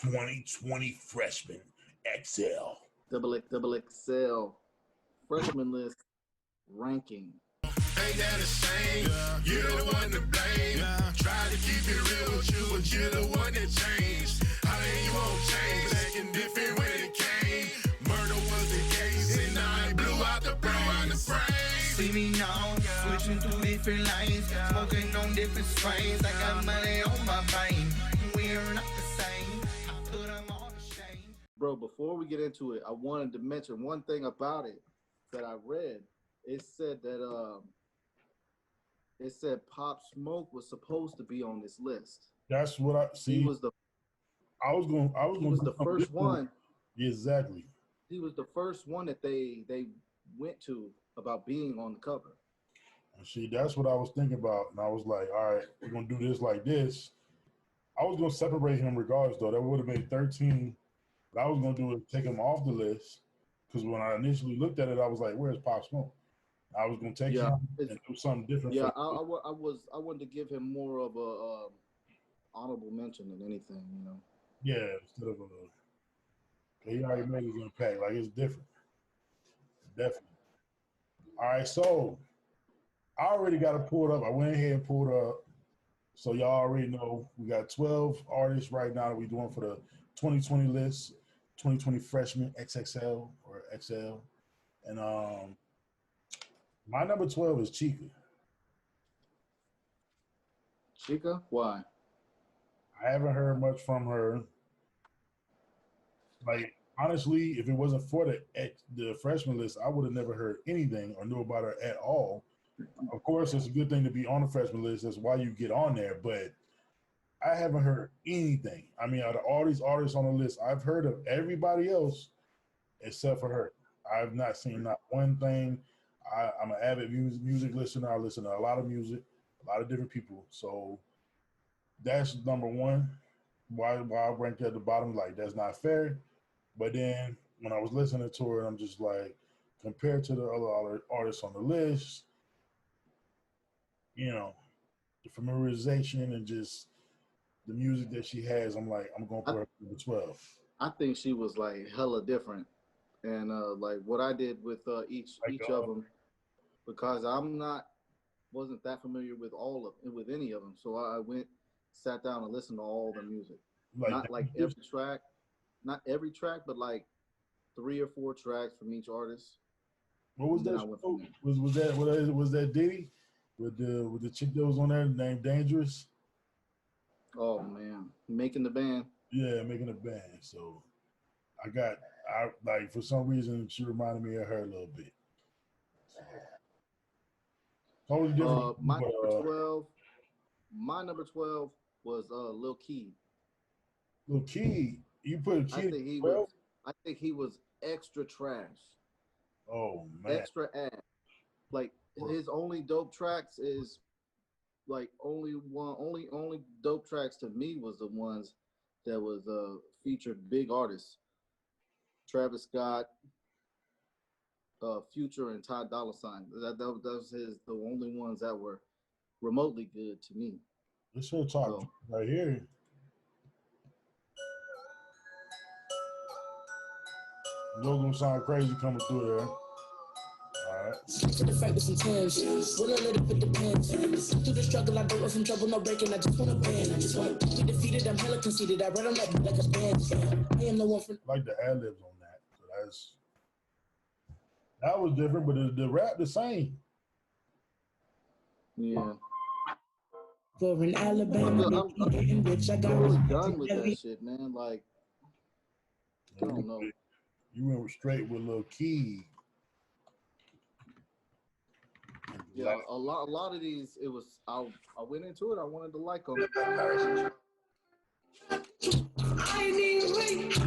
2020 Freshman XL. Double XL Freshman list ranking. Ain't that a shame? Yeah. You're the one to blame. Yeah. Try to keep it real with you, but you're the one that changed. How then you won't change? Acting different when it came. Murder was the case, and I blew out the frame. See me now, switching through different lanes, smoking on different strains. I got money on my brain. We're not the same. I put them all to shame. Bro, before we get into it, I wanted to mention one thing about it that I read. It said that Pop Smoke was supposed to be on this list. That's what I see. He was the first one. Exactly. He was the first one that they went to about being on the cover. And see, that's what I was thinking about. And I was like, all right, we're going to do this like this. I was going to separate him regardless, though. That would have made 13. What I was going to do is take him off the list because when I initially looked at it, I was like, where's Pop Smoke? I was going to take him and do something different. Yeah, I wanted to give him more of a honorable mention than anything, you know. Yeah, instead of he already made his impact. Like, it's different. Definitely. All right, so I already got it pulled up. I went ahead and pulled it up. So y'all already know we got 12 artists right now that we're doing for the 2020 list, 2020 Freshman XXL or XL. And my number 12 is Chica. Chica? Why? I haven't heard much from her. Like, honestly, if it wasn't for the freshman list, I would have never heard anything or knew about her at all. Of course, it's a good thing to be on the freshman list. That's why you get on there. But I haven't heard anything. I mean, out of all these artists on the list, I've heard of everybody else except for her. I've not seen not one thing. I'm an avid music listener. I listen to a lot of music, a lot of different people. So that's number one. Why I ranked at the bottom, like, that's not fair. But then when I was listening to her, I'm just like, compared to the other artists on the list, you know, the familiarization and just the music that she has, I'm like, I'm going to put her number 12. I think she was like hella different. And like what I did with each of them, because wasn't that familiar with any of them. So I sat down and listened to all the music. Not like every track, but like 3 or 4 tracks from each artist. What was that? Was that Diddy with the chick that was on there named Dangerous? Oh man, Making the Band. Yeah, Making the Band. So I like, for some reason she reminded me of her a little bit. Totally different. My number 12 was Lil Key. Lil Key, you put Key. I think he was extra trash. Oh man, extra ass. Like his only dope tracks is like only dope tracks to me was the ones that was featured big artists. Travis Scott, Future, and Ty Dolla $ign. That was the only ones that were remotely good to me. Let's hear talk right here. You're gonna sound crazy coming through there. Alright. To the fight with some Timbs. Will a little bit depends. Through the struggle, I don't run from trouble, no breaking. I just wanna win. I just wanna be defeated. I'm hella conceited. I run on that like a band. I am the one for. I like the ad-libs on that. So that was different, but the rap the same. Yeah. For an Alabama, I'm really done with that shit, man. Like, I don't know. You went straight with Lil Key. Yeah, a lot of these, it was. I went into it. I wanted to like them. I ain't even wait.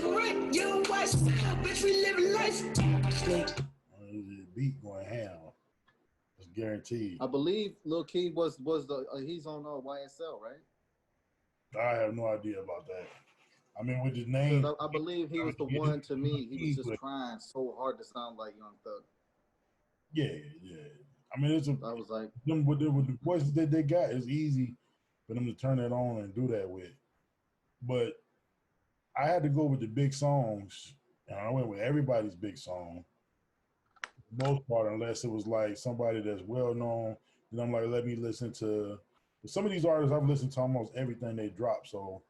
Right. Young white style, bitch, we living life. Beat going ham. It's guaranteed. I believe Lil Key was he's on YSL, right? I have no idea about that. I mean, with his name, I believe he was the one. To me, he was just trying so hard to sound like Young Thug. Yeah. I mean, I was like, with the voices that they got, it's easy for them to turn it on and do that with. but I had to go with the big songs, and I went with everybody's big song. Most part, unless it was like somebody that's well known, and I'm like, let me listen to some of these artists. I've listened to almost everything they drop. So,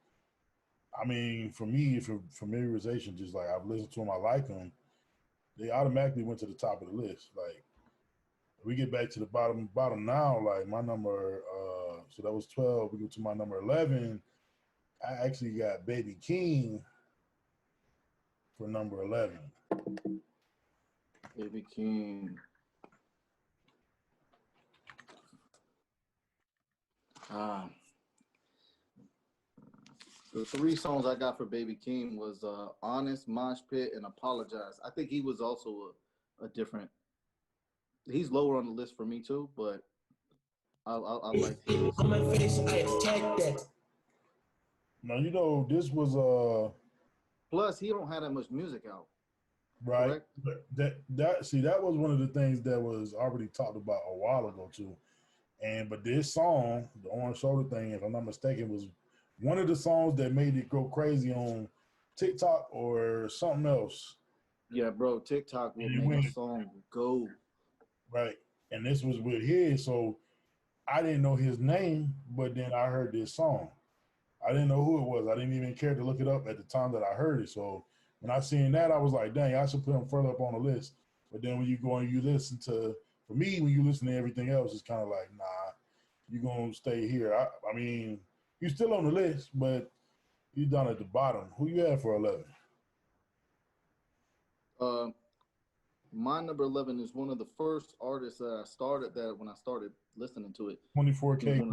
I mean, for me, for familiarization, just like I've listened to them, I like them. They automatically went to the top of the list. Like we get back to the bottom now. Like my number, so that was 12. We go to my number 11. I actually got Baby King for number 11. Baby King. The 3 songs I got for Baby King was Honest, Mosh Pit, and Apologize. I think he was also a different. He's lower on the list for me too, but I like his. On my face, I attack that. Now you know this was Plus, he don't have that much music out. right. Correct? But that was one of the things that was already talked about a while ago too. But this song, the Orange Shoulder thing, if I'm not mistaken, was one of the songs that made it go crazy on TikTok or something else. Yeah, bro. TikTok will make a song go. Right. And this was with his, so I didn't know his name, but then I heard this song. I didn't know who it was. I didn't even care to look it up at the time that I heard it. So when I seen that, I was like, dang, I should put him further up on the list. But then when you go and you listen to, for me, when you listen to everything else, it's kind of like, nah, you're going to stay here. I mean, you're still on the list, but you're down at the bottom. Who you have for 11? My number 11 is one of the first artists that I started that when I started listening to it. 24K.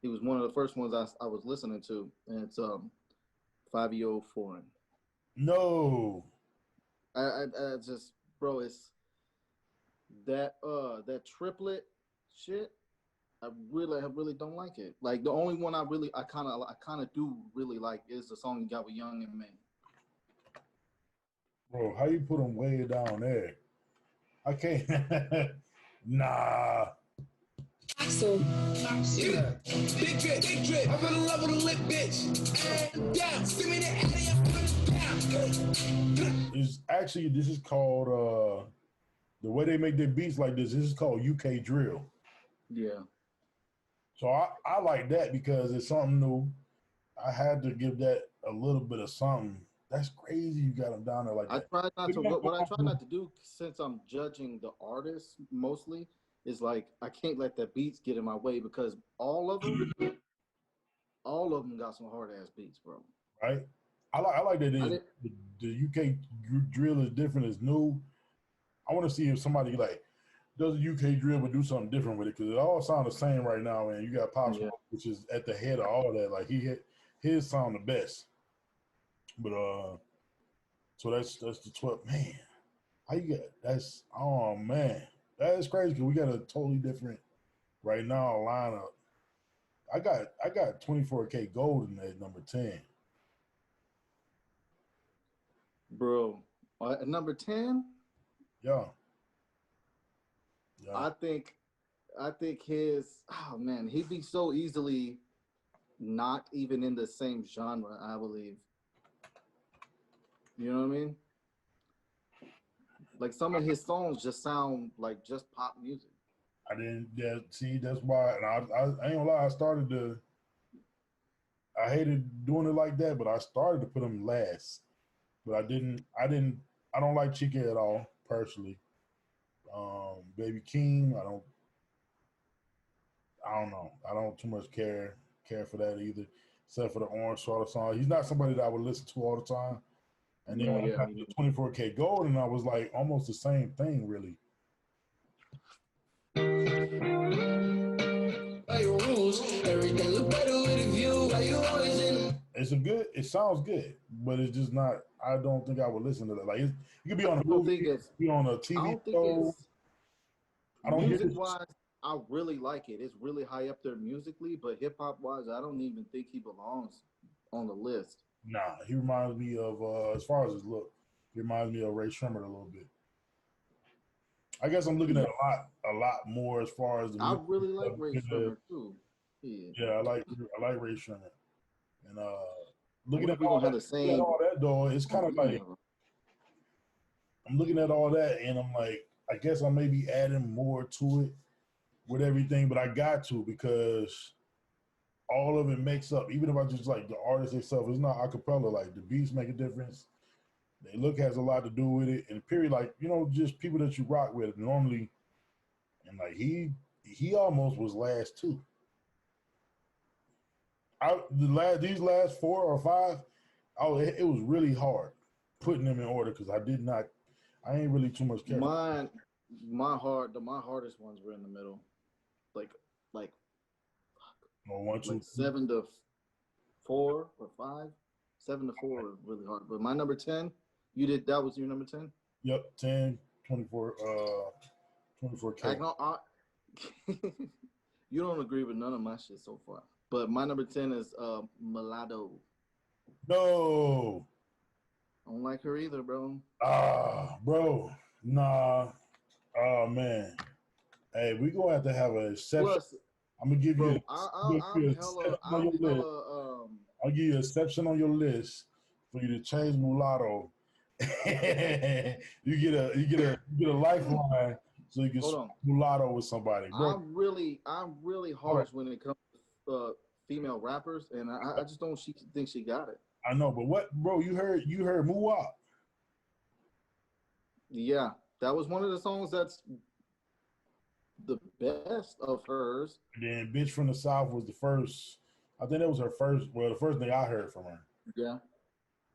He was one of the first ones I was listening to, and it's 5-Year-Old Foreign. No. I just, bro, it's that triplet shit. I really don't like it. Like the only one I kind of do really like is the song you got with Young and May. Bro, how you put him way down there? I can't. Nah. So, yeah. Big drip. I'm in love with a lit bitch. And down. See me there, It's actually, this is called, the way they make their beats like this is called UK drill. Yeah. So I like that because it's something new. I had to give that a little bit of something. That's crazy you got them down there like that. I try not to, what I try not to do, since I'm judging the artist mostly, is like I can't let the beats get in my way because all of them got some hard ass beats, bro. Right? I like that the UK drill is different, it's new. I want to see if somebody like does a UK drill but do something different with it because it all sounds the same right now. And you got Pop Smoke, which is at the head of all of that. Like he hit his sound the best. But so that's the 12. Man, how you got that's oh man, that is crazy because we got a totally different right now lineup. I got 24K Gold in that number 10. Bro, at number 10. Yeah. I think his he'd be so easily not even in the same genre, I believe. You know what I mean? Like some of his songs just sound like just pop music. I didn't see that's why and I ain't gonna lie, I hated doing it like that, but I started to put him last. But I don't like Chica at all, personally. Baby King, I don't know. I don't too much care for that either, except for the Orange Shoulder song. He's not somebody that I would listen to all the time. And then when I got the 24K Gold, and I was like almost the same thing, really. everything look better with a view. Why you always in? It sounds good, but it's just not. I don't think I would listen to that. Like it could be on a movie, be on a TV show. I don't music wise, I really like it. It's really high up there musically, but hip hop wise, I don't even think he belongs on the list. Nah, he reminds me of as far as his look, he reminds me of Ray Shremmerd a little bit. I guess I'm looking at a lot more as far as the. I really like Ray Shremmerd too. Yeah, I like Ray Shremmerd, and looking at we're all gonna have that, the same. all that though, it's kind of like Yeah. I'm looking at all that, and I'm like, I guess I may be adding more to it with everything, but I got to because all of it makes up. Even if I just like the artist itself, it's not acapella. Like the beats make a difference. The look has a lot to do with it, and period. Like just people that you rock with normally, and like he almost was last too. These last 4 or 5, it was really hard putting them in order because I ain't really too much care. My hardest ones were in the middle, like 1, 2, 7 to 4 or 5. 7 to 4 was really hard. But my number 10, that was your number 10? Yep, 10, 24, 24K. You don't agree with none of my shit so far. But my number 10 is Mulatto. No. I don't like her either, bro. Bro. Nah. Oh man. Hey, we gonna have to have an exception. Plus, I'm gonna give you. I'll give you an exception on your list for you to change Mulatto. you get a lifeline so you can Mulatto with somebody. Bro. I'm really harsh when it comes to female rappers, and I just don't think she got it. I know, but what, bro? You heard Muwap. Yeah, that was one of the songs that's the best of hers. And then Bitch from the South was the first. I think that was her first. Well, the first thing I heard from her. Yeah.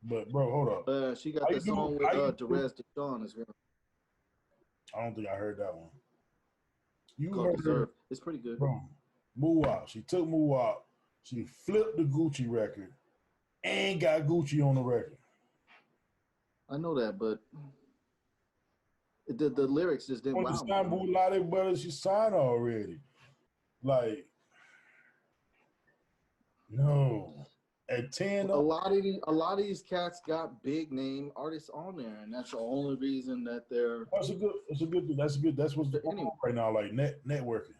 But bro, hold up. She got the song with Derez Deshawn as well. I don't think I heard that one. You called heard Deserve. It's pretty good. Bro, Muwap. She took Muwap. She flipped the Gucci record and got Gucci on the record. I know that, but the lyrics just didn't wow me. Mulatto, but she signed already. Like, no. At 10, a lot of these cats got big name artists on there, and that's the only reason that they're. That's a good thing. That's what's going on right now, like networking.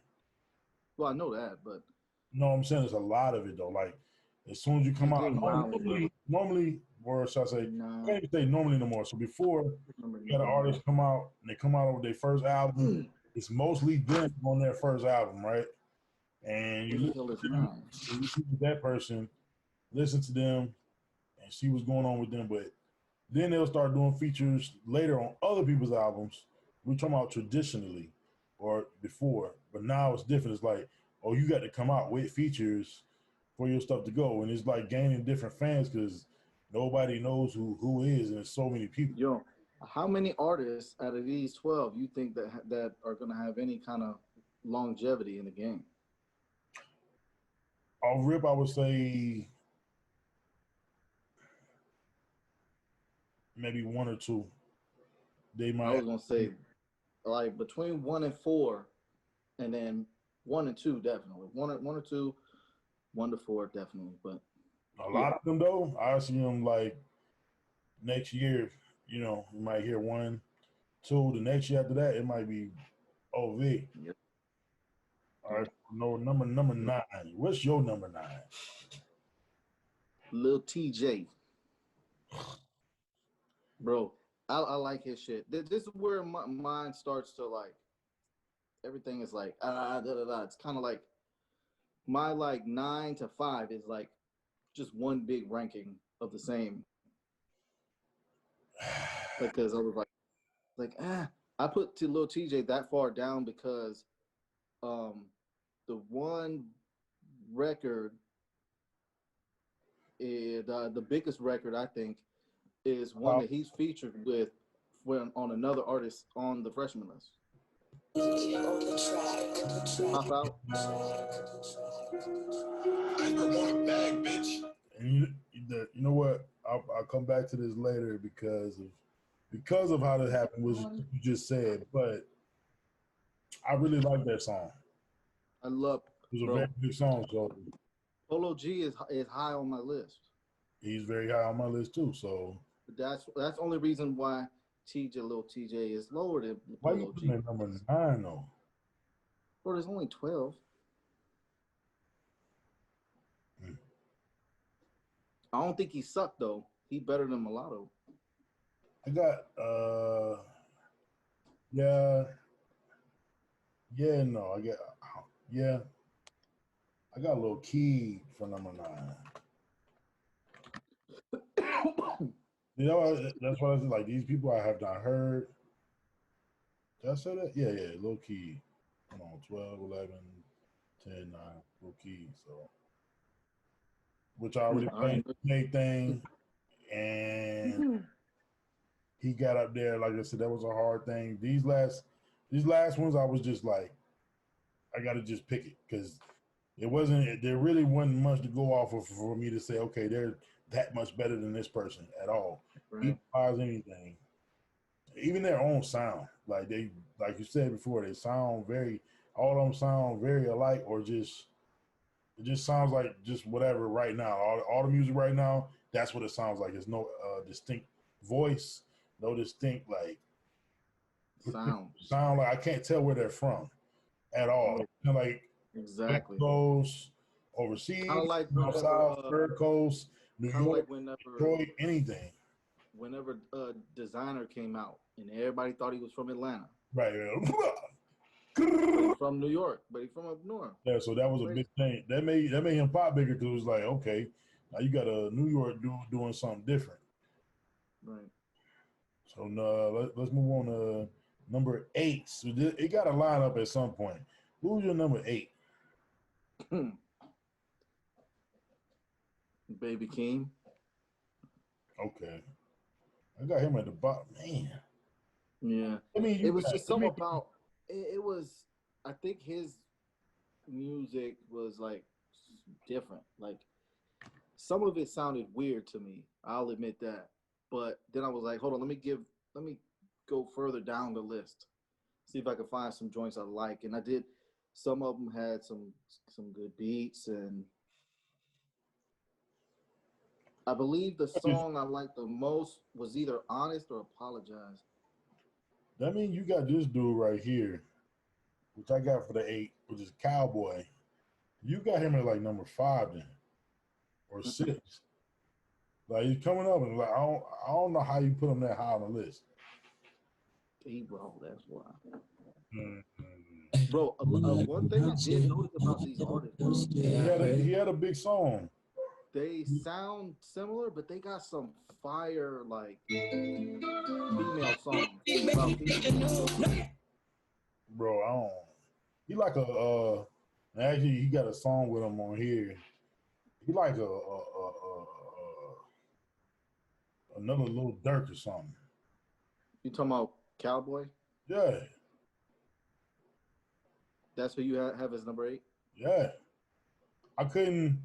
Well, I know that, but no, I'm saying there's a lot of it though. Like as soon as you come out, normally, or should I say, I can't even say normally no more. So before you got an artist come out and they come out with their first album, it's mostly them on their first album, right? And you listen to that person, listen to them, and see what's going on with them. But then they'll start doing features later on other people's albums. We're talking about traditionally or before, but now it's different. It's like, oh, you got to come out with features for your stuff to go, and it's like gaining different fans because nobody knows who is, and there's so many people. Yo, how many artists out of these 12 you think that are going to have any kind of longevity in the game? Off rip, I would say maybe 1 or 2. They might. I was gonna say, like between 1 and 4, and then 1 and 2 definitely. 1 or 2, 1 to 4 definitely. But a lot of them though, I see them like next year. You might hear 1, 2. The next year after that, it might be OV. Yep. All right, no number 9. What's your number 9? Lil TJ. Bro, I like his shit. This is where my mind starts to like. Everything is like It's kind of like my 9 to 5 is like just one big ranking of the same. Because I was I put Lil TJ that far down because the one record is the biggest record I think is one that he's featured with on another artist on the Freshman list. Pop out. And you know what? I'll come back to this later because of how that happened, was you just said. But I really like that song. I love it. It was a very good song. So Polo G is high on my list. He's very high on my list too. So that's the only reason why Lil TJ is lower than Polo G. Why you putting at number 9 though? Bro, there's only 12. I don't think he sucked though. He better than Mulatto. I got yeah, no, yeah, I got a little key for number 9. You know, that's what I said. Like these people I have not heard. Did I say that? Yeah, low key. Hold on, 12, 11, 10, 9, low key. So, which I already played anything, and he got up there. Like I said, that was a hard thing. These last ones, I was just like, I got to just pick it because there really wasn't much to go off of for me to say, okay, they're that much better than this person at all. Right. Anything, even their own sound, like you said before, all of them sound very alike, or just it just sounds like just whatever right now. All the music right now, that's what it sounds like. There's no distinct voice, no distinct like sound. Like I can't tell where they're from at all. Like exactly those overseas, kind of like south, third coast, New York, like Detroit, anything. Whenever Designer came out and everybody thought he was from Atlanta, right? He's from New York, but he's from up north. Yeah, so that was a big thing. That made him pop bigger because it was like, okay, now you got a New York dude doing something different. Right. So let's move on to number 8. So it got to line up at some point. Who's your number 8? Baby King. Okay. I got him at the bottom. Man. Yeah. I mean, it was just something about it was. I think his music was like different. Like some of it sounded weird to me. I'll admit that. But then I was like, hold on, let me go further down the list, see if I can find some joints I like. And I did. Some of them had some good beats, and I believe the song I liked the most was either Honest or Apologize. That means you got this dude right here, which I got for the 8, which is Cowboy. You got him at like number 5 then, or 6. Like he's coming up, and like I don't know how you put him that high on the list. Bro, that's why. Bro, one thing I did notice about these artists, he had a big song. They sound similar, but they got some fire like female songs. Bro, I don't. He like actually he got a song with him on here. He like another Little Dirk or something. You talking about Cowboy? Yeah. That's who you have as number 8? Yeah. I couldn't.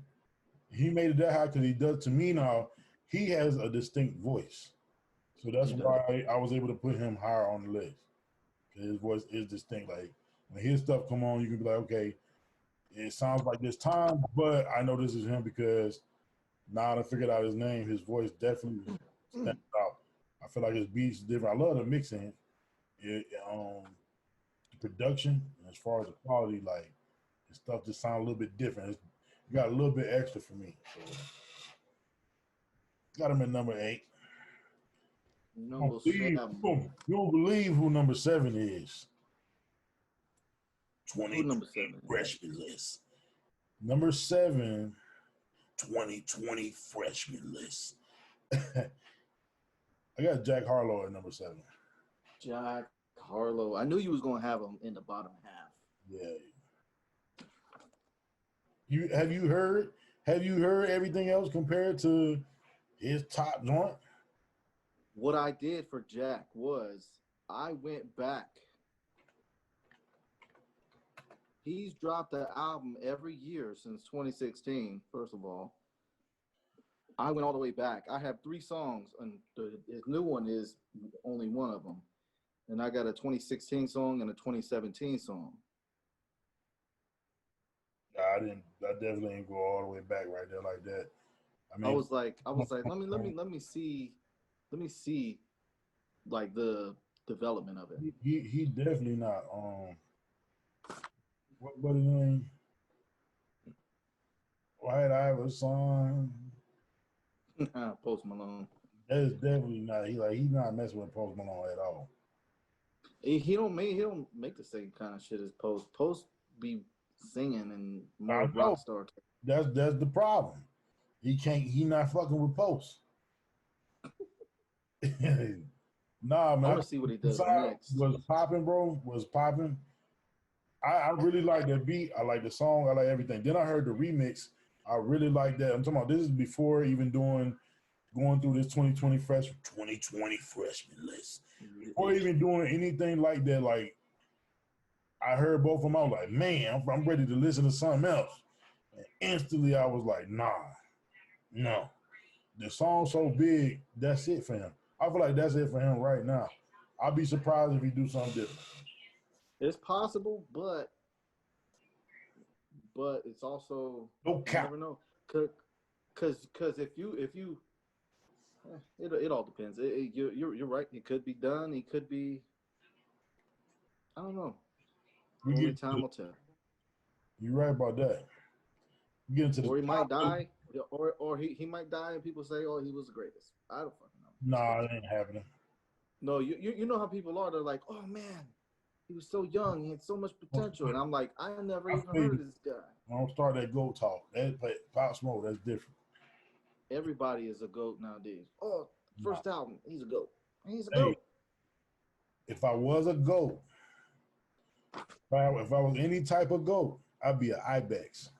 He made it that high because he does. To me now, he has a distinct voice, so that's why I was able to put him higher on the list. His voice is distinct. Like when his stuff come on, you can be like, okay, it sounds like this time, but I know this is him because now I figured out his name. His voice definitely stands out. I feel like his beats is different. I love the mixing. The production, as far as the quality, like his stuff just sounds a little bit different. You got a little bit extra for me. So got him at number 8. You don't believe who number 7 is. 2020 freshman list. Number 7, 2020 freshman list. I got Jack Harlow at number 7. Jack Harlow. I knew you was gonna have him in the bottom half. Yeah. Have you heard everything else compared to his top joint? What I did for Jack was I went back. He's dropped an album every year since 2016, first of all. I went all the way back. I have 3 songs, and his new one is only one of them. And I got a 2016 song and a 2017 song. I definitely didn't go all the way back right there like that. I mean, I was like, let me see like the development of it. He definitely not what his name? Why did I have a song? Post Malone. That is definitely not. He's not messing with Post Malone at all. He don't make the same kind of shit as Post. Post be singing and more rock star. That's the problem. He not fucking with Post. Nah, man. I want to see what he does next. Was popping, bro. Was popping. I really like that beat. I like the song. I like everything. Then I heard the remix. I really like that. I'm talking about this is before even going through this 2020 freshman list. Before even doing anything like that, like I heard both of them. I was like, man, I'm ready to listen to something else. And instantly I was like, nah, no. The song's so big, that's it for him. I feel like that's it for him right now. I'd be surprised if he do something different. It's possible, but it's also no cap. You never know, cause if you it all depends. You're right. It could be done. It could be. I don't know. Only time will tell. You're right about that. Or he might die, or he might die, and people say, "Oh, he was the greatest." I don't fucking know. Nah, it ain't happening. No, you know how people are. They're like, "Oh man, he was so young. He had so much potential." And I'm like, I never even heard of this guy. I don't start that GOAT talk. That Pop Smoke, that's different. Everybody is a GOAT nowadays. Oh, first album, he's a GOAT. He's a GOAT. If I was a GOAT, if I was any type of GOAT, I'd be an ibex.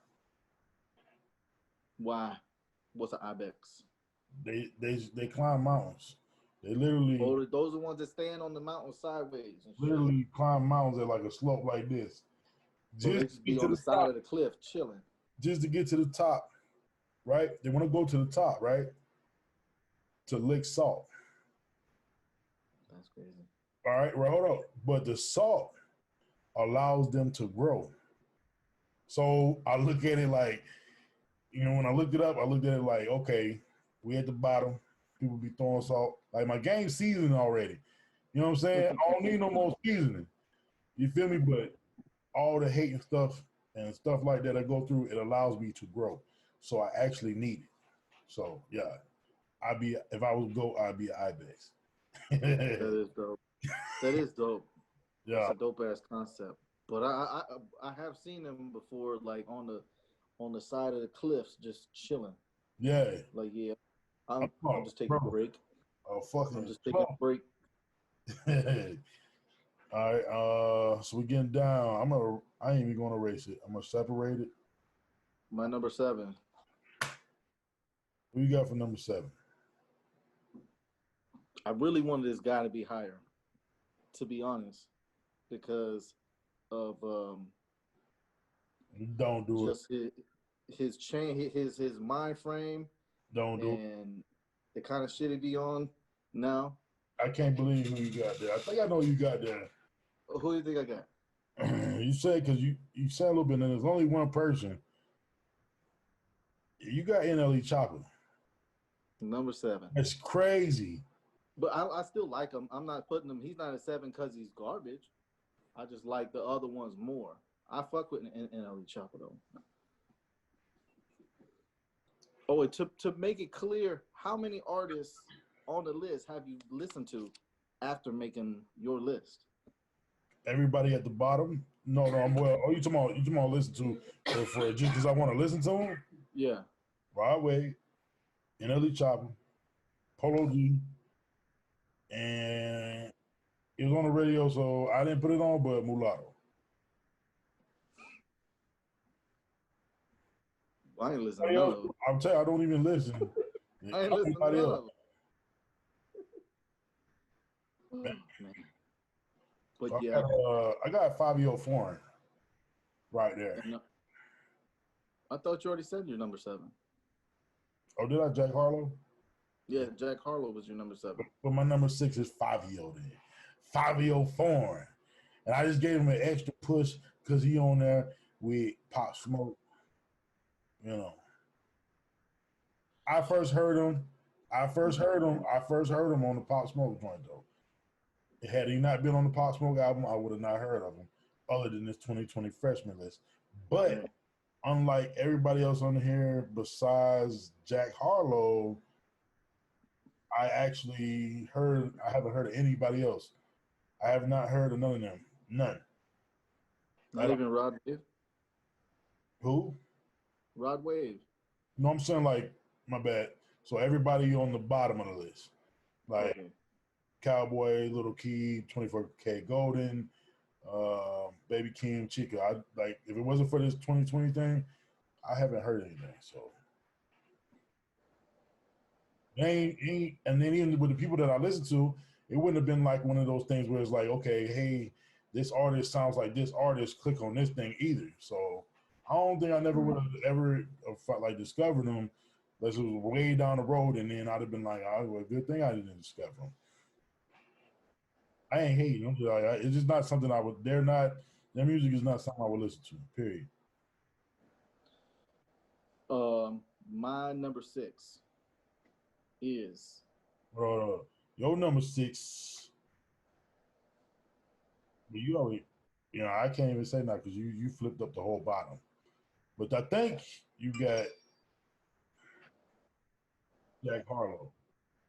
Why? What's an ibex? They climb mountains. They literally. Oh, those are the ones that stand on the mountain sideways. And literally climb mountains at like a slope like this. Just to be on the side of the cliff, chilling. Just to get to the top, right? They want to go to the top, right? To lick salt. That's crazy. All right, well, hold up. But the salt allows them to grow. So I look at it like, when I looked it up, I looked at it like, okay, we at the bottom. People be throwing salt. Like my game seasoning already. You know what I'm saying? I don't need no more seasoning. You feel me? But all the hate and stuff like that I go through, it allows me to grow. So I actually need it. So yeah, if I was GOAT, I'd be an ibex. That is dope. That is dope. Yeah, it's a dope ass concept. But I have seen them before, like on the side of the cliffs, just chilling. Yeah. Like I'm just taking a break. Oh fucking! I'm just taking a break. All right. So we're getting down. I ain't even gonna erase it. I'm gonna separate it. My number 7. What you got for number 7? I really wanted this guy to be higher, to be honest, because of don't do just it. His chain, his mind frame. Don't do it. And the kind of shit he be on now. I can't believe who you got there. I think I know who you got there. Who do you think I got? You said, because you said a little bit, and there's only one person. You got NLE Chopper. Number 7. That's crazy. But I still like him. I'm not putting him. He's not a 7 because he's garbage. I just like the other ones more. I fuck with NLE Chopper though. Oh, and to make it clear, how many artists on the list have you listened to after making your list? Everybody at the bottom? No, I'm well. Oh, you talking about listen to for just because I want to listen to them? Yeah. Rod Wave, NLE Chopper, Polo G, and it was on the radio, so I didn't put it on, but Mulatto. I ain't listening to none of them. I'm telling you, I don't even listen. I ain't listening to none of them. Oh, man. But so yeah. I got Fabio Foreign right there. I thought you already said your number 7. Oh, did I? Jack Harlow? Yeah, Jack Harlow was your number 7. But my number 6 is Fabio then. Fabio Foreign. And I just gave him an extra push because he on there with Pop Smoke. I first heard him on the Pop Smoke joint though. Had he not been on the Pop Smoke album, I would have not heard of him other than this 2020 freshman list. But unlike everybody else on here besides Jack Harlow, I actually heard. I haven't heard of anybody else. I have not heard of none of them. None. Not even Rod Wave. Who? Rod Wave. No, I'm saying like my bad. So everybody on the bottom of the list, like Okay. Cowboy, Little Key, 24K Golden, Baby Kim, Chica. I like if it wasn't for this 2020 thing, I haven't heard anything. So and then even with the people that I listen to, it wouldn't have been like one of those things where it's like, okay, hey, this artist sounds like this artist. Click on this thing either. So I don't think I never would have ever like discovered them. Unless it was way down the road, and then I'd have been like, "Oh, well, good thing I didn't discover them." I ain't hating them. It's just not something I would. They're not. Their music is not something I would listen to. Period. My number 6 is Your number 6. But you already, I can't even say that because you flipped up the whole bottom. But I think you got Jack Harlow.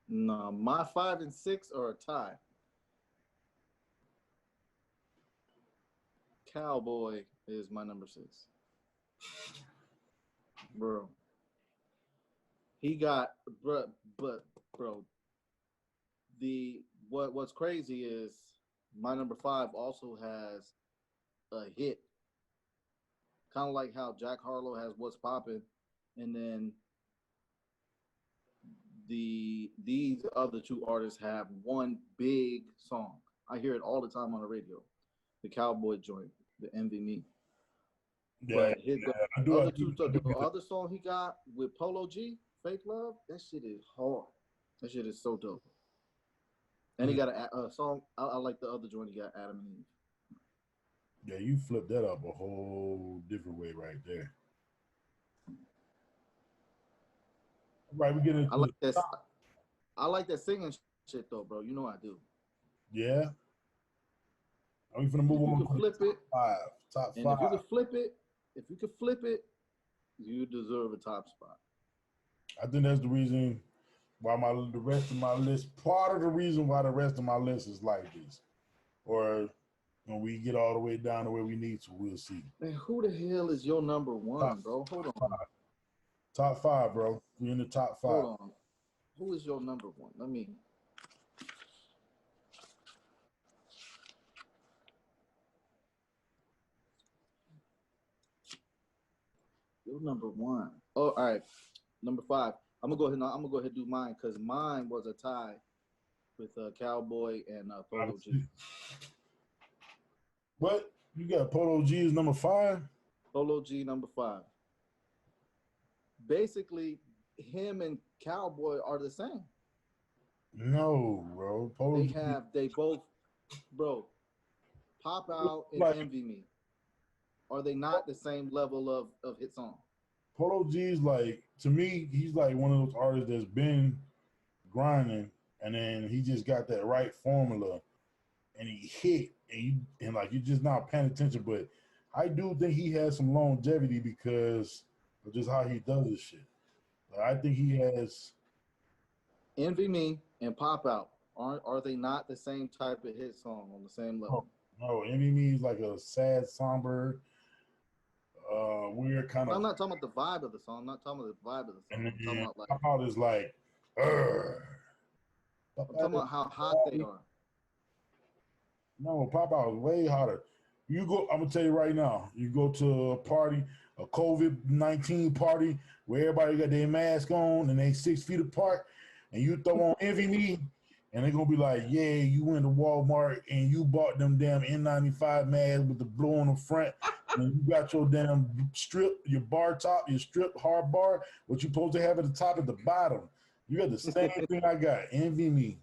no. My 5 and 6 are a tie. Cowboy is my number 6, bro. He got, bro. What's crazy is my number 5 also has a hit, kind of like how Jack Harlow has What's Poppin', and then these other two artists have one big song. I hear it all the time on the radio. The Cowboy joint, the Envy Me. Yeah, But his I do. the other song he got with Polo G, Fake Love, that shit is hard. That shit is so dope. And he got a song. I like the other joint he got, Adam and Eve. Yeah, you flipped that up a whole different way right there. Right, we get into I like that. I like that singing shit though, bro. You know I do. Yeah. Are we finna move on? You can flip it. Top And five. if you could flip it, you deserve a top spot. I think that's the reason why the rest of my list. Part of the reason why the rest of my list is like this, or when we get all the way down to where we need to, we'll see. Man, who the hell is your number 1, bro? Hold on. Top 5, bro. We in the top 5. Hold on. Who is your number 1? Let me. Your number 1. Oh, all right. Number 5. I'm gonna go ahead and do mine because mine was a tie with Cowboy and Polo G. What? You got Polo G is number 5? Polo G number 5. Basically, him and Cowboy are the same. No, bro. Polo G. They both, bro, Pop Out and Envy Me. Are they not the same level of hit song? Polo G's like, to me, he's like one of those artists that's been grinding, and then he just got that right formula, and he hit, and like you're just not paying attention. But I do think he has some longevity because of just how he does this shit. Like, I think he has. Envy Me and Pop Out are they not the same type of hit song on the same level? No, Envy Me is like a sad, somber, weird kind of. I'm not talking about the vibe of the song. I'm not talking about the vibe of the song. I'm talking about like. Pop Out is like. I'm talking about how hot they are. No, Pop Out is way hotter. I'm gonna tell you right now. You go to a party, a COVID-19 party, where everybody got their mask on and they 6 feet apart, and you throw on Envy Me, and they're gonna be like, "Yeah, you went to Walmart and you bought them damn N95 masks with the blue on the front, and you got your damn strip, your bar top, your strip hard bar, what you supposed to have at the top at the bottom. You got the same thing I got, Envy Me."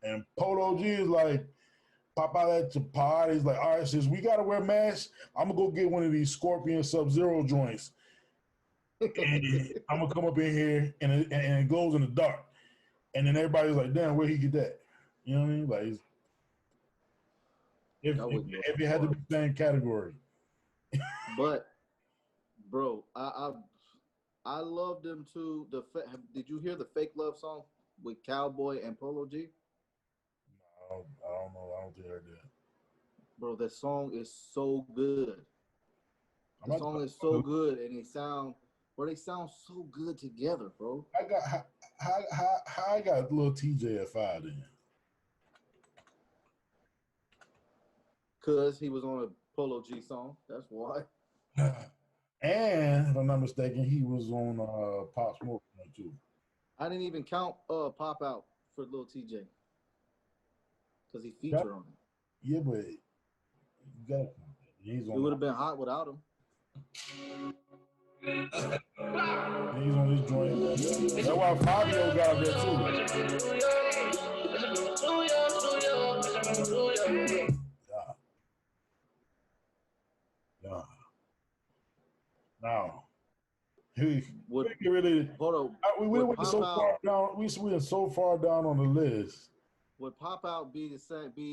And Polo G is like, Pop Out at the party. He's like, "All right, since we gotta wear masks, I'm gonna go get one of these Scorpion Sub-Zero joints, and I'm gonna come up in here, and it glows in the dark." And then everybody's like, "Damn, where he get that?" You know what I mean? Like, if it had to be the same category. But, bro, I love them too. Did you hear the Fake Love song with Cowboy and Polo G? I don't know. I don't think I heard that. Bro, that song is so good. The song is so good, and they sound so good together, bro. I got how I got little TJ at 5 then. Cause he was on a Polo G song. That's why. And if I'm not mistaken, he was on Pop Smoke too. I didn't even count Pop Out for Lil TJ. Cause he featured on it. Yeah, but you got he's on. It would have been hot without him. He's on his joint. That's why Fabio got there too. Yeah. Now, we really hold on. We went so far down. We went so far down on the list. Would Pop Out be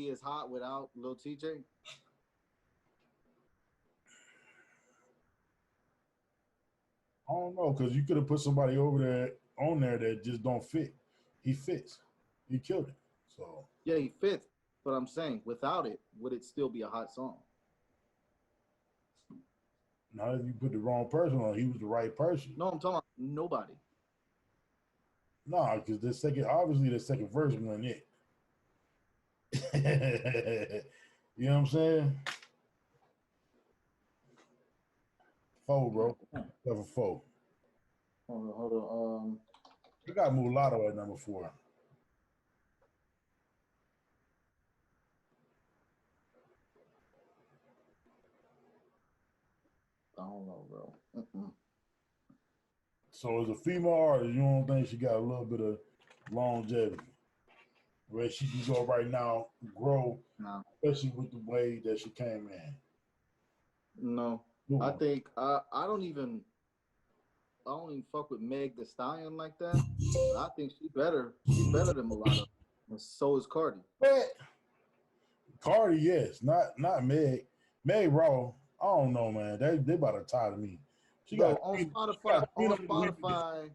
as hot without Lil TJ? I don't know, because you could have put somebody on there that just don't fit. He fits. He killed it. So yeah, he fits. But I'm saying, without it, would it still be a hot song? Not if you put the wrong person on. He was the right person. No, I'm talking about nobody. Nah, because the second verse wasn't it. You know what I'm saying? 4, bro. Level 4. Hold on. We got Mulatto at number 4. I don't know, bro. So as a female artist, you don't think she got a little bit of longevity? Where she can go right now, grow, especially with the way that she came in. No, I think I don't even fuck with Meg Thee Stallion like that. I think she's better than Mulatto, and so is Cardi. Cardi, yes, not Meg. Meg Raw, I don't know, man. They about to tie to me. On Spotify,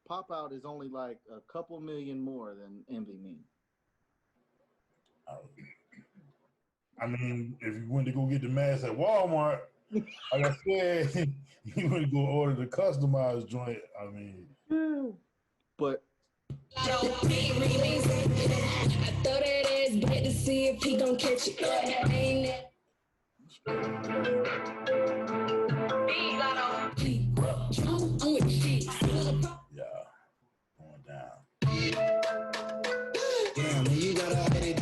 Pop Out is only like a couple million more than Envy Me. I mean, if you went to go get the mask at Walmart, like I said, you went to go order the customized joint. I mean, but I throw that ass back to see if he gon' catch it. Yeah, going down. Damn, you gotta hit it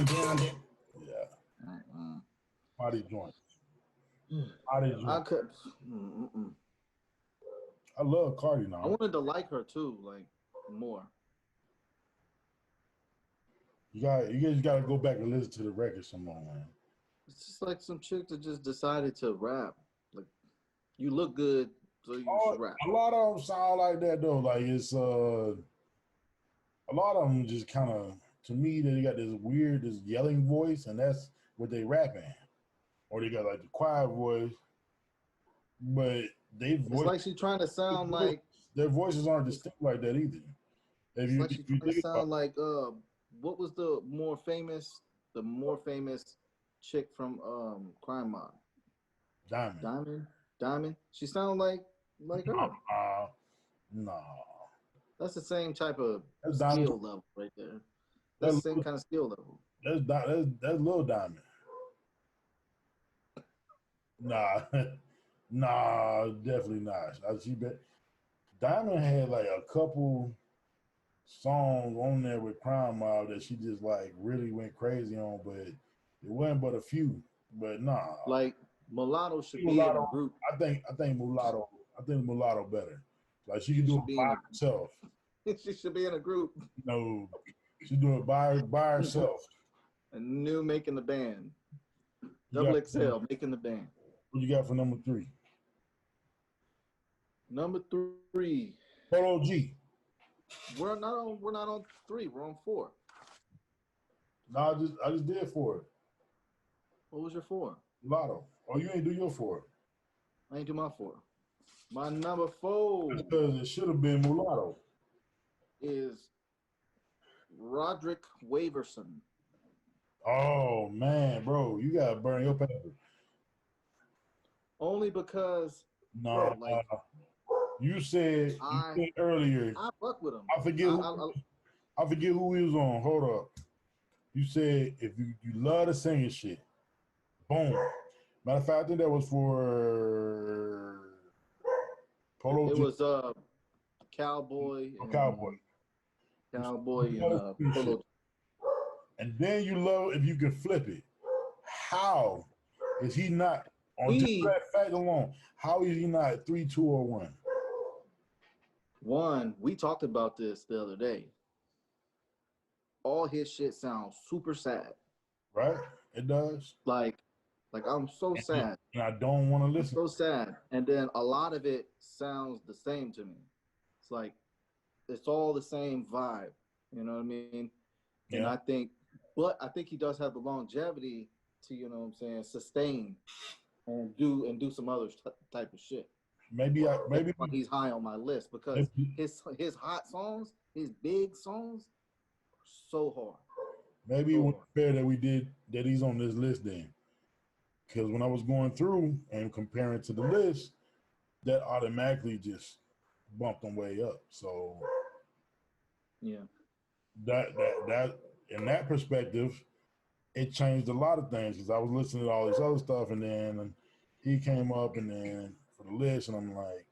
down. Yeah. Body joint. I love Cardi now. I wanted to like her too, like more. You guys got to go back and listen to the record some more, man. It's just like some chick that just decided to rap. Like, you look good, so you should rap. A lot of them sound like that though. Like it's a lot of them just kind of, to me, they got this yelling voice, and that's what they rapping. Or they got like the quiet voice, but it's like she's trying to sound like their voices aren't distinct like that either. It's like she's trying to sound like what was the more famous chick from Crime Mob? Diamond. She sounded like her. No. That's the same type of skill level right there. That's the same kind of skill level. That's Lil Diamond. Nah, definitely not. Diamond had like a couple songs on there with Crime Mob that she just like really went crazy on, but it wasn't but a few. But nah. Like Mulatto should be in a group. I think Mulatto better. Like she can do it by herself. She should be in a group. No, she do it by herself. And New making the band. Double XL making the band. What you got for number 3? Number 3. Polo G. We're not on 3. We're on 4. No, I just did 4. What was your 4? Mulatto. Oh, you ain't do your 4. I ain't do my 4. My number 4. Because it should have been Mulatto. is Roderick Waverson. Oh man, bro, you gotta burn your paper. Only because No, like you said earlier. I fuck with him. I forget who we was on. Hold up. You said if you love the singing shit, boom. Matter of fact, I think that was for Polo. It was Cowboy. Cowboy. Cowboy and Polo. And then you love if you can flip it. How is he not on just that fact alone? How is he not 3, 2, or 1? One, we talked about this the other day. All his shit sounds super sad. Right? It does. Like I'm so sad. And I don't want to listen. I'm so sad. And then a lot of it sounds the same to me. It's like it's all the same vibe. You know what I mean? Yeah. And I think he does have the longevity to, you know what I'm saying, sustain and do some other type of shit. Maybe he's high on my list because his hot songs, his big songs, so hard. Maybe it was fair that he's on this list then. Because when I was going through and comparing to the list, that automatically just bumped them way up. So yeah, that in that perspective, it changed a lot of things because I was listening to all this other stuff, and then he came up, and then for the list, and I'm like,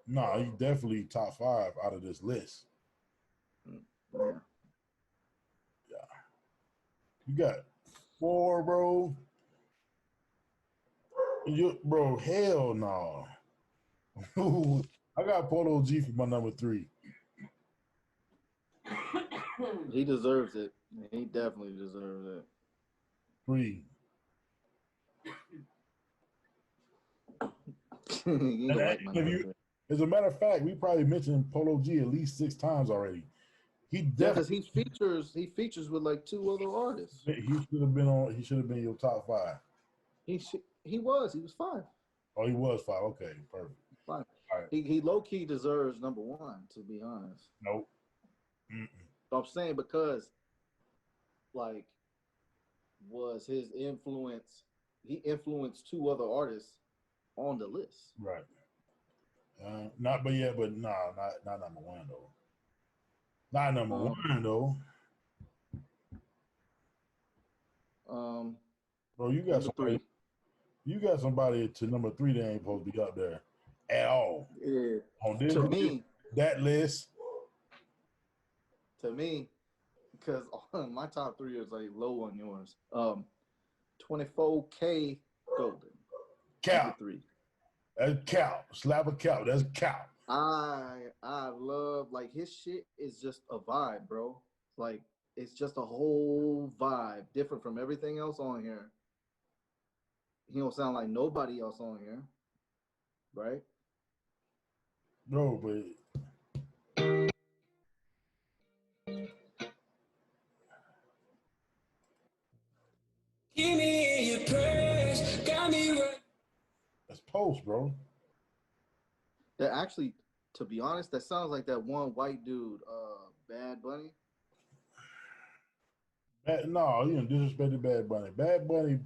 nah, he's definitely top 5 out of this list. Yeah. You got 4, bro. Bro, hell no. I got Polo G for my number 3. He deserves it. He definitely deserves it. 3. As a matter of fact, we probably mentioned Polo G at least 6 times already. Because he features with like 2 other artists. He should have been your top 5. He was 5. Oh, he was 5. Okay, perfect. 5. Right. He low key deserves number 1, to be honest. Nope. I'm saying because, like, was his influence? He influenced 2 other artists on the list. Right. Not number 1 though. Not number 1 though. Bro, you got somebody. 3. You got somebody to number 3 that ain't supposed to be up there at all. Yeah. On this to me, that list. To me, because my top 3 is like low on yours. 24K Golden. Cow. 3. That's cow. Slap a cow. That's cow. I love, like, his shit is just a vibe, bro. Like, it's just a whole vibe, different from everything else on here. He don't sound like nobody else on here, right? No, but give me your praise, got me right. That's Post, bro. That actually, to be honest, that sounds like that one white dude, Bad Bunny. No, you done disrespected Bad Bunny. Bad Bunny,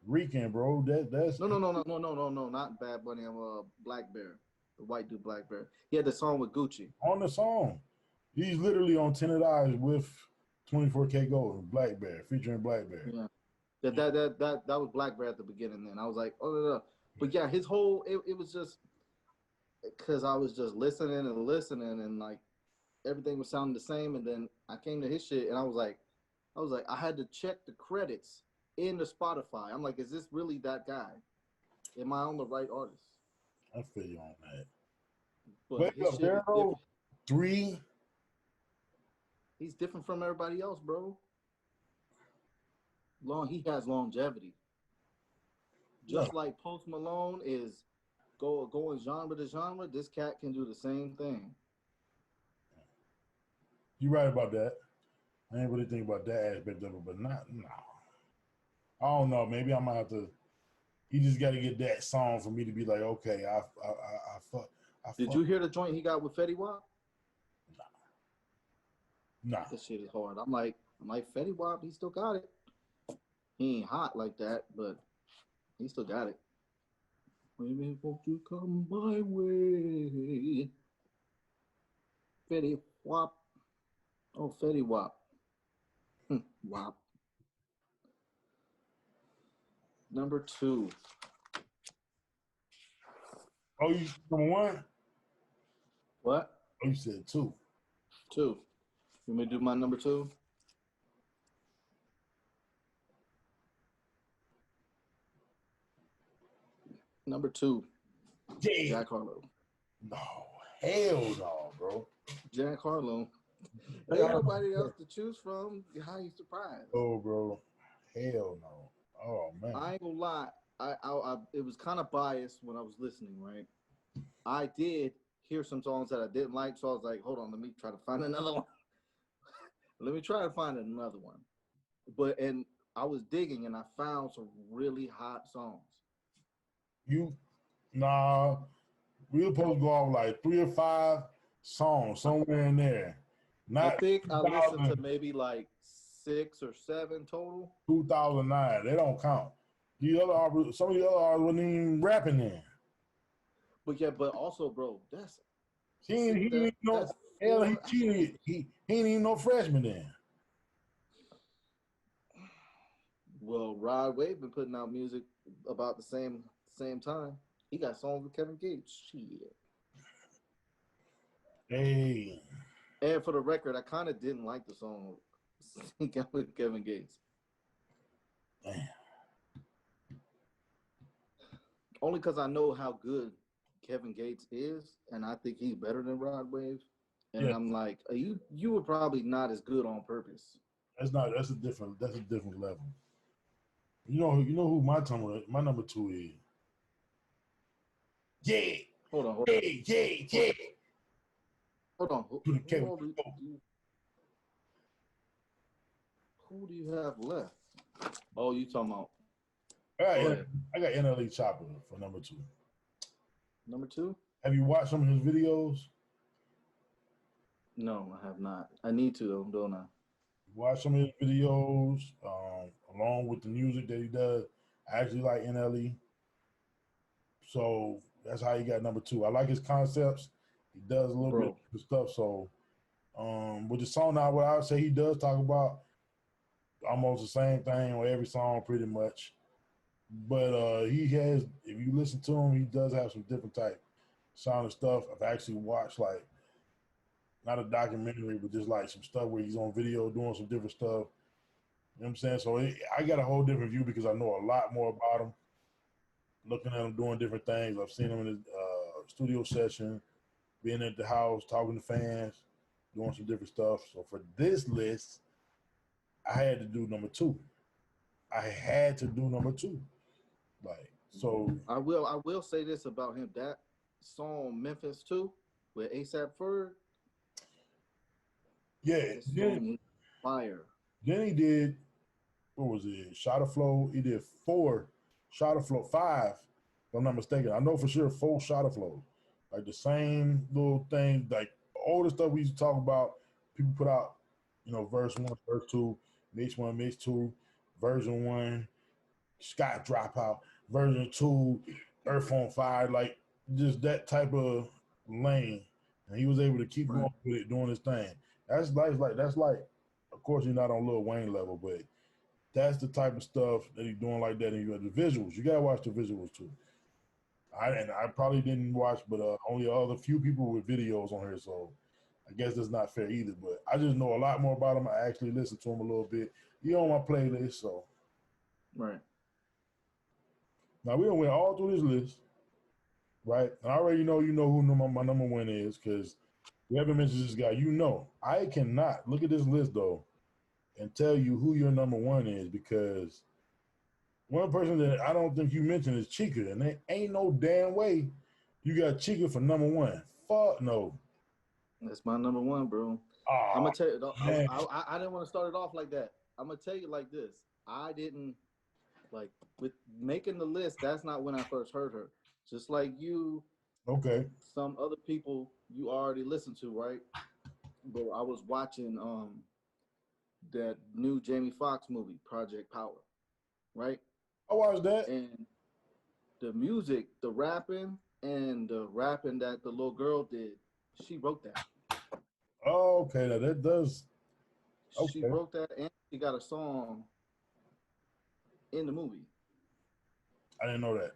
Rican, bro. That's no, not Bad Bunny. I'm Black Bear, the white dude, Black Bear. He had the song with Gucci. On the song, he's literally on Tinted Eyes with 24K Gold, Black Bear, featuring Black Bear. Yeah, that was Black Bear at the beginning. Then I was like, oh no. But yeah, his whole it was just because I was just listening and like everything was sounding the same. And then I came to his shit and I was like, I had to check the credits in the Spotify. I'm like, is this really that guy? Am I on the right artist? I feel you on that. But his shit is different. 3. He's different from everybody else, bro. He has longevity. Just like Post Malone is going genre to genre, this cat can do the same thing. You're right about that. I ain't really think about that aspect of it, but no. I don't know. Maybe I might have to. He just got to get that song for me to be like, okay, I fuck. Did you hear the joint he got with Fetty Wap? No. Nah. This shit is hard. I'm like Fetty Wap, he still got it. He ain't hot like that, but he still got it. Maybe won't you come my way? Fetty Wap. Oh, Fetty Wap. Wap. Number 2. Oh, you number 1? What? Oh, you said 2. 2. You want me to do my number 2? Number 2. Yeah. Jack Harlow. No, hell no, bro. Jack Harlow. Ain't nobody else to choose from. How you surprised? Oh, bro. Hell no. Oh, man. I ain't gonna lie. I it was kind of biased when I was listening, right? I did hear some songs that I didn't like, so I was like, hold on, let me try to find another one. Let me try to find another one. And I was digging and I found some really hot songs. Nah, we were supposed to go off like 3 or 5 songs somewhere in there. Not I think I listened to maybe like 6 or 7 total. 2009. They don't count. Some of the other artists wasn't even rapping then. But yeah, but also, bro, that's He ain't even no freshman then. Well, Rod Wave been putting out music about the same time. He got songs with Kevin Gates. Shit. Hey. And for the record, I kind of didn't like the song with Kevin Gates. Damn. Only because I know how good Kevin Gates is, and I think he's better than Rod Wave. And yeah. I'm like, you were probably not as good on purpose. That's a different level. You know who my number 2 is. Yeah. Hold on. Yeah. Hold on. Who do you have left? Oh, you talking about? I got NLE Chopper for number 2. Number 2? Have you watched some of his videos? No, I have not. I need to though, don't I? Watch some of his videos, along with the music that he does. I actually like NLE. So that's how he got number 2. I like his concepts. He does a little bit of stuff. So with the song now, what I would say he does talk about almost the same thing on every song pretty much. But he has, if you listen to him, he does have some different type sound of stuff. I've actually watched like, not a documentary, but just like some stuff where he's on video doing some different stuff. You know what I'm saying? So I got a whole different view because I know a lot more about him. Looking at him doing different things. I've seen him in his studio session, being at the house, talking to fans, doing some different stuff. So for this list, I had to do number 2. Like, so I will say this about him. That song Memphis 2 with A$AP Ferg. Yeah, fire. Then he did, what was it? Shot of Flow. He did 4 Shot of Flow, 5, if I'm not mistaken. I know for sure 4 Shot of Flow. Like the same little thing, like all the stuff we used to talk about, people put out, verse 1, verse 2, mix 1, mix 2, version 1, Scott Dropout, version 2, Earth on Fire, like just that type of lane. And he was able to keep going with it, doing his thing. That's like, of course, you're not on Lil Wayne level, but that's the type of stuff that he's doing like that. And you have the visuals. You gotta watch the visuals too. I probably didn't watch, but only other few people with videos on here, so I guess that's not fair either. But I just know a lot more about him. I actually listened to him a little bit. He on my playlist, so right. Now we done went all through this list, right? And I already know who my number 1 is because we haven't mentioned this guy. I cannot look at this list though and tell you who your number 1 is because one person that I don't think you mentioned is Chica, and there ain't no damn way you got Chica for number 1. Fuck no. That's my number 1, bro. Oh, I'm gonna tell you. I didn't want to start it off like that. I'm gonna tell you like this. I didn't like with making the list. That's not when I first heard her. Just like you. Okay. Some other people you already listened to, right? Bro, I was watching that new Jamie Foxx movie, Project Power, right? I watched that. And the music, the rapping, and the rapping that the little girl did, she wrote that. Oh, okay. Now that does. She Okay. wrote that, and she got a song in the movie. I didn't know that.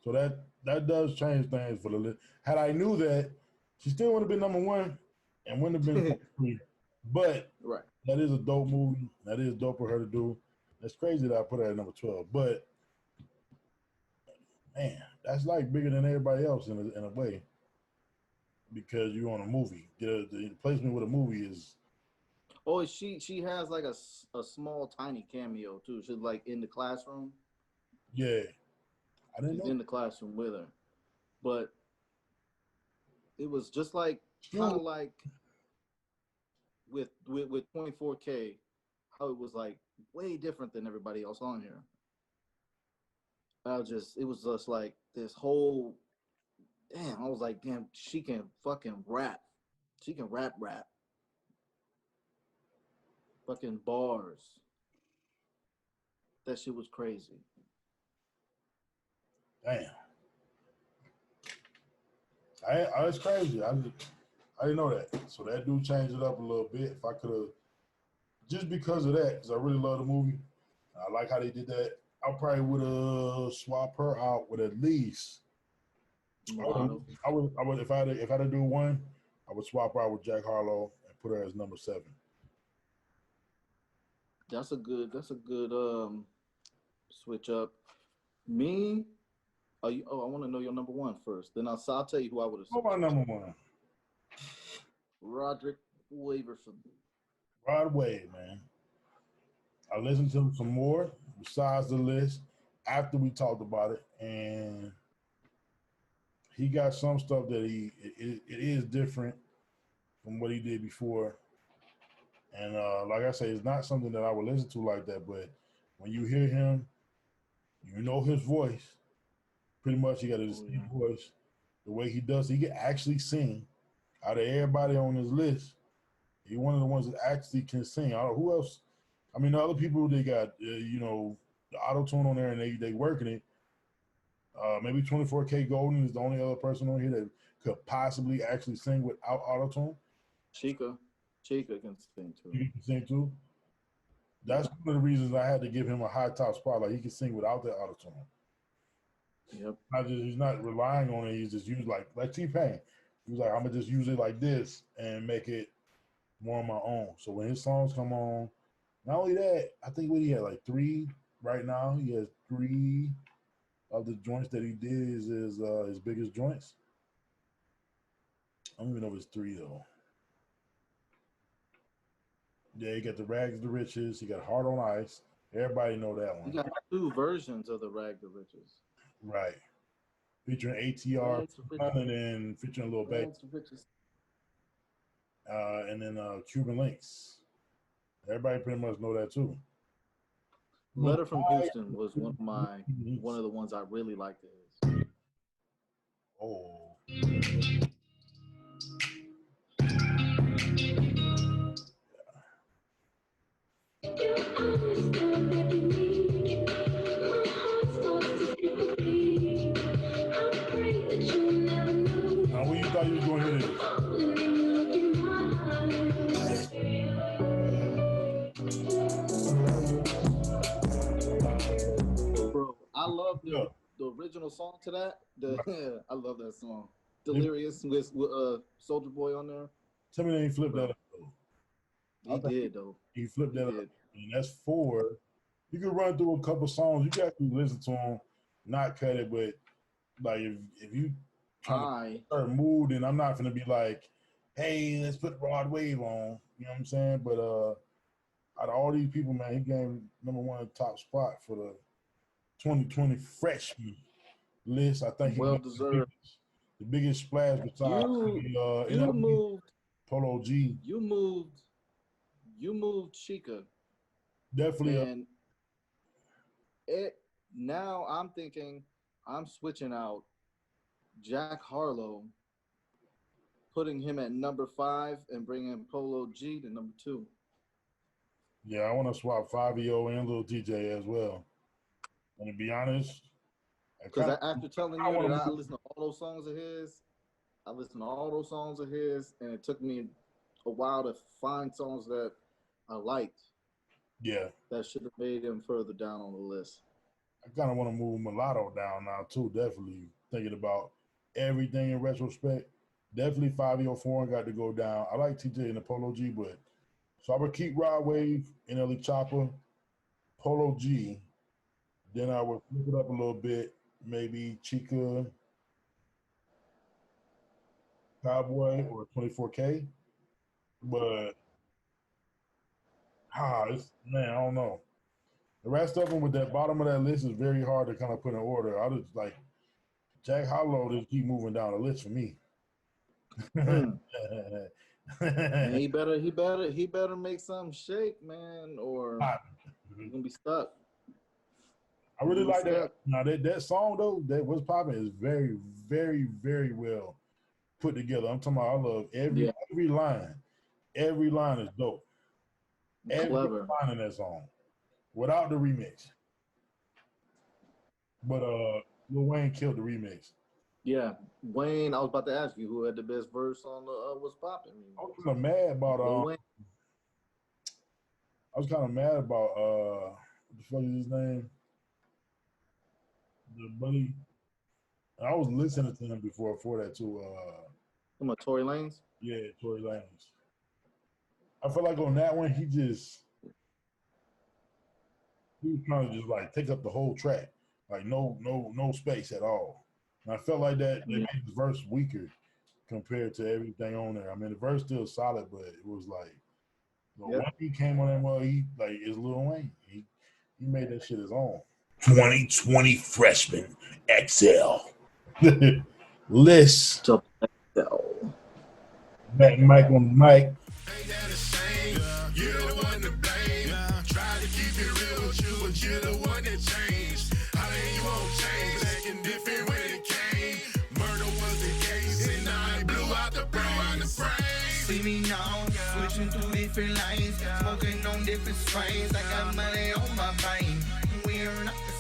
So that does change things for the list. Had I knew that, she still would have been number one and wouldn't have been three. But Right. that is a dope movie. That is dope for her to do. That's crazy that I put her at number 12. But man, that's like bigger than everybody else in a way. Because you're on a movie. The placement with a movie is. Oh, she has like a small tiny cameo too. She's like in the classroom. Yeah. I didn't She's know. in the classroom with her. But it was just like kind of like with 24K, how it was like way different than everybody else on here. It was just like this whole, damn, I was like, damn, she can fucking rap. She can rap. Fucking bars. That shit was crazy. Damn. It's crazy. I didn't know that. So that do change it up a little bit. If I could have, just because of that, because I really love the movie. I like how they did that. I probably would have swapped her out with at least. I would if I had to do one, I would swap her out with Jack Harlow and put her as number 7. That's a good switch up. Me, I want to know your number one first. Then I'll tell you who I would have. Who my number 1? Roderick Waverson. Rod Wave, man. I listened to him some more besides the list after we talked about it, and he got some stuff that it is different from what he did before. And like I say, it's not something that I would listen to like that, but when you hear him, you know his voice. Pretty much he got a distinct voice. The way he does, he can actually sing. Out of everybody on his list, he's one of the ones that actually can sing. I don't know who else. I mean, the other people, they got, the auto-tune on there and they working it. Maybe 24K Golden is the only other person on here that could possibly actually sing without auto-tune. Chica can sing too. He can sing too. That's one of the reasons I had to give him a high top spot. Like he can sing without that auto-tune. Yep. He's not relying on it. He's just used like T-Pain. He was like, I'm gonna just use it like this and make it more on my own. So when his songs come on, not only that, I think what he had like 3 right now. He has 3 of the joints that he did is his biggest joints. I don't even know if it's 3 though. Yeah, he got the Rags to Riches. He got Heart on Ice. Everybody know that one. He got 2 versions of the Rag to Riches. Right. Featuring ATR and then featuring Lil Baby. And then Cuban Links. Everybody pretty much know that too. Letter from Houston was one of the ones I really liked of his. Oh. Now, when you thought you was going to hear this? Bro, I love the original song to that. I love that song. Delirious with Soulja Boy on there. Tell me they ain't flipped that up though. He did though. He flipped that up. And that's 4. You can run through a couple songs. You got to listen to them, not cut it, but like if you trying to start mood, and I'm not gonna be like, hey, let's put Rod Wave on. You know what I'm saying? But out of all these people, man, he gained number 1 top spot for the 2020 Freshman list. I think well deserved. The biggest splash besides you moved Polo G. You moved Chica. Definitely. And now I'm thinking I'm switching out Jack Harlow putting him at number 5 and bringing Polo G to number 2. Yeah, I want to swap Fabio and Lil TJ as well. And to be honest, because after telling you that I listened to all those songs of his, and it took me a while to find songs that I liked. Yeah, that should have made him further down on the list. I kind of want to move Mulatto down now too. Definitely thinking about everything in retrospect. Definitely 504 got to go down. I like TJ and the Polo G, but so I would keep Rod Wave, NLE Chopper, Polo G. Then I would flip it up a little bit, maybe Chica, Cowboy, or 24K. But man, I don't know. The rest of them with that bottom of that list is very hard to kind of put in order. I just like Jack Harlow just keep moving down the list for me. And he better make something shake, man, or he's gonna be stuck. I really like that. Now that song though, that was popping is very, very, very well put together. I'm talking about I love every line. Every line is dope. Every line in that song. Without the remix. But Lil Wayne killed the remix. Yeah. Wayne, I was about to ask you who had the best verse on the What's Poppin'. I was kind of mad about what the fuck is his name? The buddy. I was listening to him before that too. Come on, Tory Lanez? Yeah, Tory Lanez. I feel like on that one he was trying to just like take up the whole track. Like no space at all. And I felt like that made the verse weaker compared to everything on there. I mean the verse still solid, but it was like when he came on that it's Lil Wayne. He made that shit his own. 2020 Freshman XL. List. Back Mike on the mic. You're the one to blame. Try to keep it real with you, but you're the one that changed. How then you won't change? Acting different when it came. Murder was the case, and I blew out the brain. See me now, switching through different lanes, smoking on different strains. I got money on my brain. We're not the